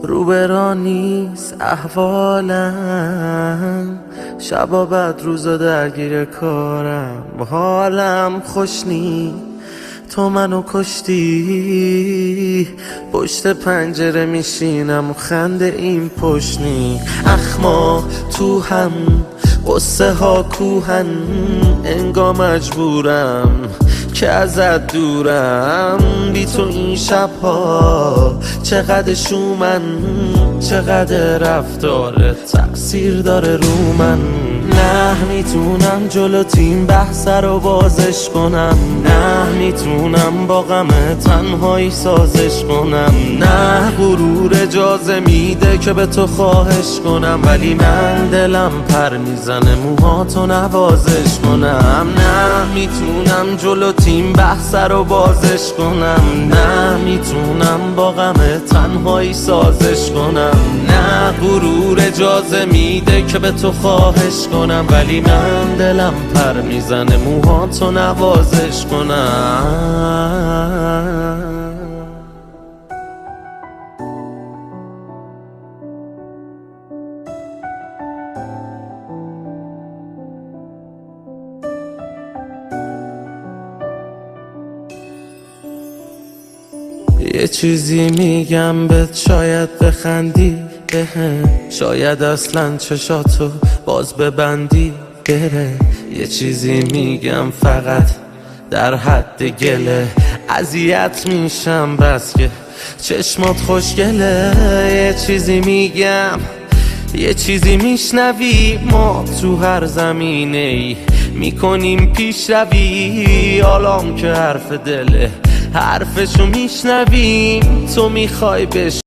روبرا نیست احوالم، شبا بعد روزا درگیر کارم، حالم خوش نی تو منو کشتی. پشت پنجره میشینم و خنده این پشت نی. اخما تو هم قصه ها کوهن، انگار مجبورم که ازت دورم. بی تو این شبها چقدر شومن، چقدر رفتارت تقصیر داره رو من. نه میتونم جلو تیم بحث رو بازش کنم، نه میتونم با غم تنهایی سازش کنم. نه غرور اجازه میده که به تو خواهش کنم، ولی من دلم پر میزنه موهاتو نوازش کنم. نه میتونم جلو تیم بحث رو بازش کنم، نه میتونم با غم تنهایی سازش کنم. نه غرور اجازه میده که به تو خواهش کنم، ولی من دلم پر میزنه موهاتو نوازش کنم. یه چیزی میگم بهت شاید بخندی بهم، شاید اصلا چشاتو باز ببندی بره. یه چیزی میگم فقط در حد گله، اذیت میشم بس که چشمات خوشگله. یه چیزی میگم یه چیزی میشنوی، ما تو هر زمینه ای میکنیم پیشروی. حالام که حرف دله حرفشو میشنویم، تو میخوای بش